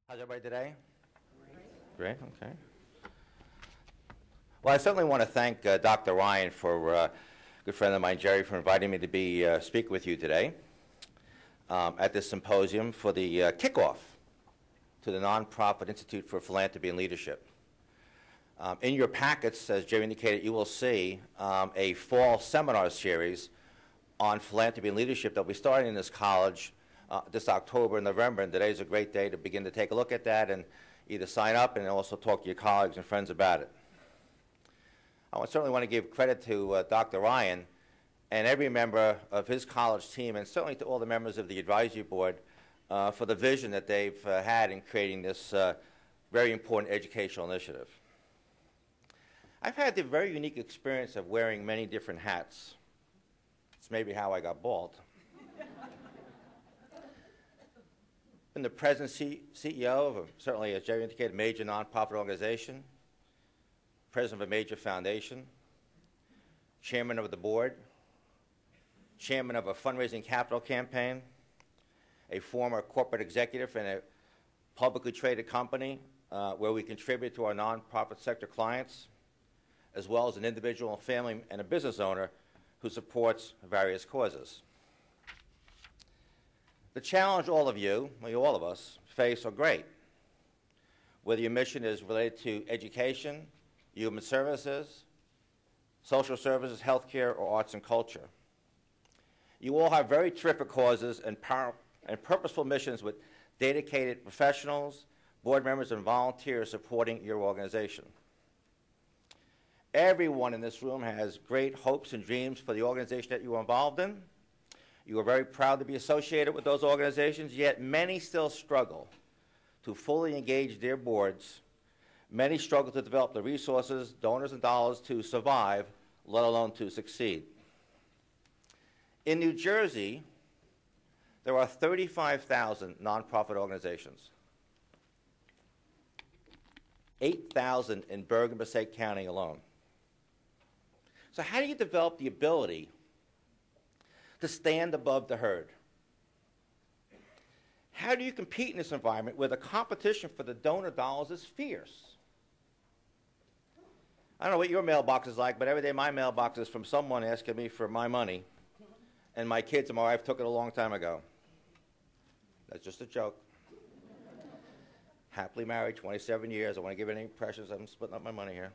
How's everybody today? Great, okay. Well, I certainly want to thank Dr. Ryan for a good friend of mine, Jerry, for inviting me to be speak with you today at this symposium for the kickoff to the Nonprofit Institute for Philanthropy and Leadership. In your packets, as Jerry indicated, you will see a fall seminar series on philanthropy and leadership that will be starting in this college this October and November, and today is a great day to begin to take a look at that and either sign up and also talk to your colleagues and friends about it. I certainly want to give credit to Dr. Ryan and every member of his college team, and certainly to all the members of the advisory board for the vision that they've had in creating this very important educational initiative. I've had the very unique experience of wearing many different hats. It's maybe how I got bald. Been the president CEO of certainly, as Jerry indicated, a major nonprofit organization, president of a major foundation, chairman of the board, chairman of a fundraising capital campaign, a former corporate executive in a publicly traded company where we contribute to our nonprofit sector clients, as well as an individual, family, and a business owner who supports various causes. The challenge all of you, all of us, face are great. Whether your mission is related to education, human services, social services, healthcare, or arts and culture. You all have very terrific causes and purposeful missions with dedicated professionals, board members, and volunteers supporting your organization. Everyone in this room has great hopes and dreams for the organization that you are involved in. You are very proud to be associated with those organizations, yet many still struggle to fully engage their boards. Many struggle to develop the resources, donors, and dollars to survive, let alone to succeed. In New Jersey, there are 35,000 nonprofit organizations, 8,000 in Bergen-Passaic County alone. So how do you develop the ability to stand above the herd? How do you compete in this environment where the competition for the donor dollars is fierce? I don't know what your mailbox is like, but every day my mailbox is from someone asking me for my money, and my kids and my wife took it a long time ago. That's just a joke. Happily married, 27 years. I want to give any impressions. I'm splitting up my money here.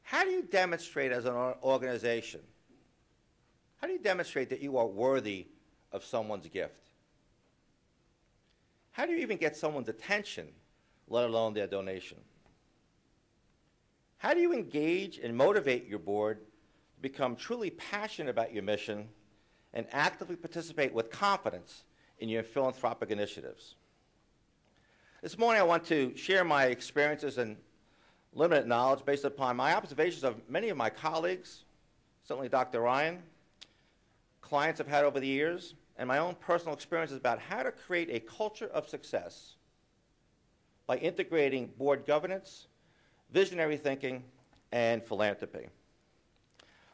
How do you demonstrate as an organization? How do you demonstrate that you are worthy of someone's gift? How do you even get someone's attention, let alone their donation? How do you engage and motivate your board to become truly passionate about your mission and actively participate with confidence in your philanthropic initiatives? This morning I want to share my experiences and limited knowledge based upon my observations of many of my colleagues, certainly Dr. Ryan, clients I've had over the years, and my own personal experiences about how to create a culture of success by integrating board governance, visionary thinking, and philanthropy.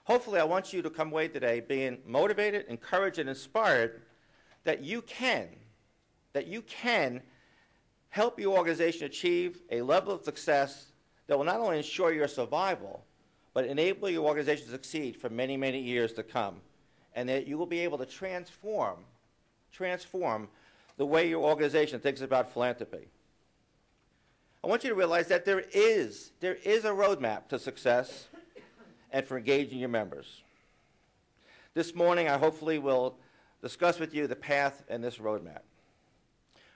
Hopefully, I want you to come away today being motivated, encouraged, and inspired that you can help your organization achieve a level of success that will not only ensure your survival, but enable your organization to succeed for many, many years to come, and that you will be able to transform the way your organization thinks about philanthropy. I want you to realize that there is a roadmap to success and for engaging your members. This morning, I hopefully will discuss with you the path and this roadmap.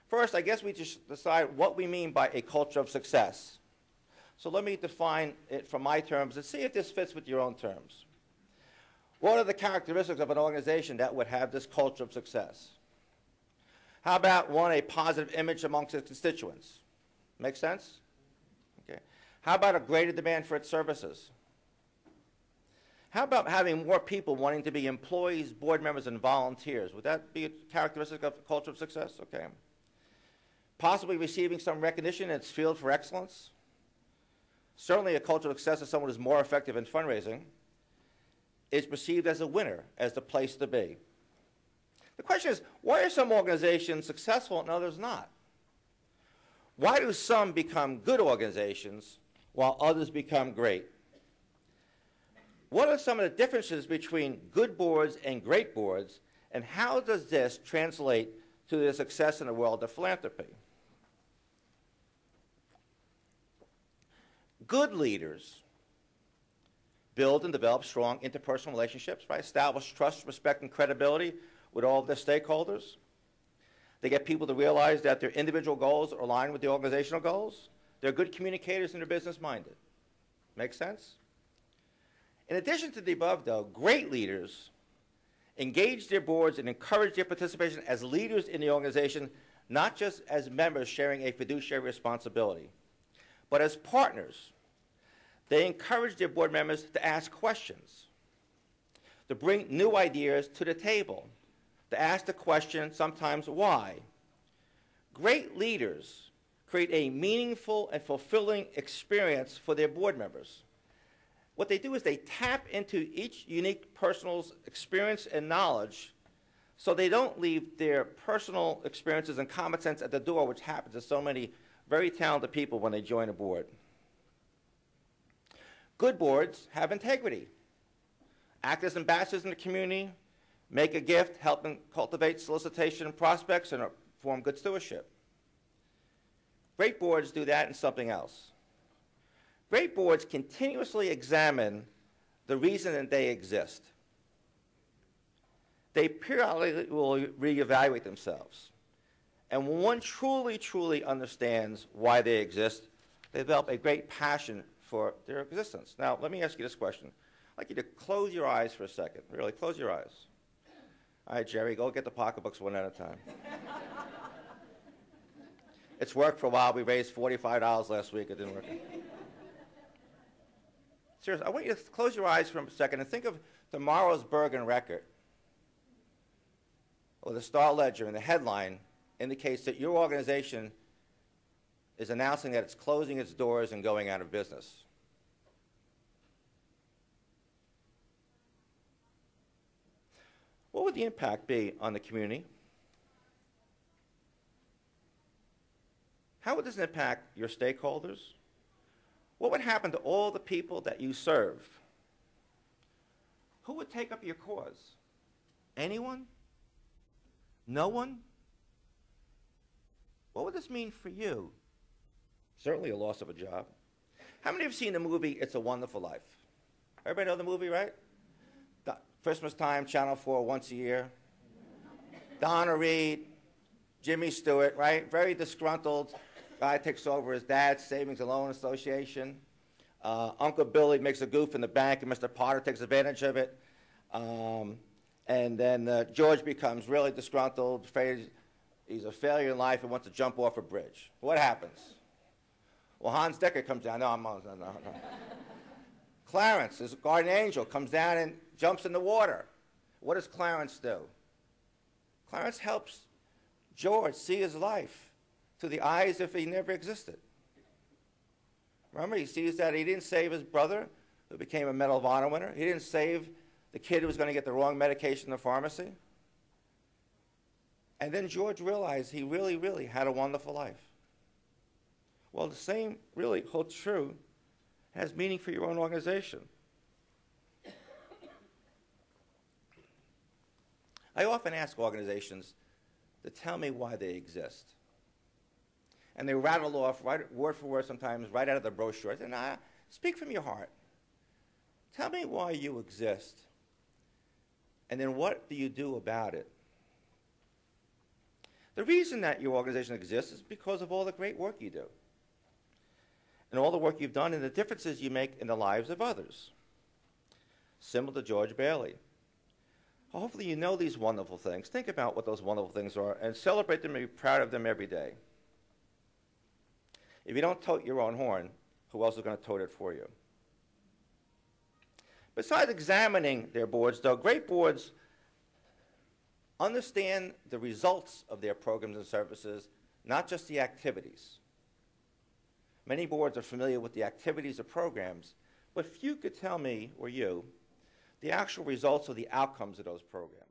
First, I guess we just decide what we mean by a culture of success. So let me define it from my terms and see if this fits with your own terms. What are the characteristics of an organization that would have this culture of success? How about, one, a positive image amongst its constituents? Make sense? Okay. How about a greater demand for its services? How about having more people wanting to be employees, board members, and volunteers? Would that be a characteristic of a culture of success? Okay. Possibly receiving some recognition in its field for excellence? Certainly a culture of success is someone who's more effective in fundraising is perceived as a winner, as the place to be. The question is, why are some organizations successful and others not? Why do some become good organizations while others become great? What are some of the differences between good boards and great boards, and how does this translate to the success in the world of philanthropy? Good leaders build and develop strong interpersonal relationships, right? Establish trust, respect, and credibility with all of their stakeholders. They get people to realize that their individual goals are aligned with the organizational goals. They're good communicators and they're business-minded. Make sense? In addition to the above, though, great leaders engage their boards and encourage their participation as leaders in the organization, not just as members sharing a fiduciary responsibility, but as partners. They encourage their board members to ask questions, to bring new ideas to the table, to ask the question, sometimes why. Great leaders create a meaningful and fulfilling experience for their board members. What they do is they tap into each unique person's experience and knowledge so they don't leave their personal experiences and common sense at the door, which happens to so many very talented people when they join a board. Good boards have integrity. Act as ambassadors in the community, make a gift, help and cultivate solicitation and prospects, and form good stewardship. Great boards do that and something else. Great boards continuously examine the reason that they exist. They periodically will reevaluate themselves. And when one truly, truly understands why they exist, they develop a great passion for their existence. Now, let me ask you this question. I'd like you to close your eyes for a second. Really, close your eyes. All right, Jerry, go get the pocketbooks one at a time. It's worked for a while. We raised $45 last week. It didn't work. Seriously, I want you to close your eyes for a second and think of tomorrow's Bergen record or the Star Ledger, and the headline indicates that your organization is announcing that it's closing its doors and going out of business. What would the impact be on the community? How would this impact your stakeholders? What would happen to all the people that you serve? Who would take up your cause? Anyone? No one? What would this mean for you? Certainly a loss of a job. How many have seen the movie It's a Wonderful Life? Everybody know the movie, right? Christmas time, Channel 4, once a year. Donna Reed, Jimmy Stewart, right? Very disgruntled. Guy takes over his dad's savings and loan association. Uncle Billy makes a goof in the bank, and Mr. Potter takes advantage of it. And then George becomes really disgruntled, afraid he's a failure in life and wants to jump off a bridge. What happens? Well, Hans Decker comes down. No. Clarence, his guardian angel, comes down and jumps in the water. What does Clarence do? Clarence helps George see his life through the eyes if he never existed. Remember, he sees that he didn't save his brother, who became a Medal of Honor winner. He didn't save the kid who was going to get the wrong medication in the pharmacy. And then George realized he really, really had a wonderful life. Well, the same really holds true, has meaning for your own organization. I often ask organizations to tell me why they exist. And they rattle off word for word sometimes right out of the brochure. I say, nah, speak from your heart. Tell me why you exist. And then what do you do about it? The reason that your organization exists is because of all the great work you do. And all the work you've done and the differences you make in the lives of others. Similar to George Bailey. Hopefully you know these wonderful things. Think about what those wonderful things are and celebrate them and be proud of them every day. If you don't tote your own horn, who else is going to tote it for you? Besides examining their boards, though, great boards understand the results of their programs and services, not just the activities. Many boards are familiar with the activities of programs, but few could tell me, or you, the actual results of the outcomes of those programs.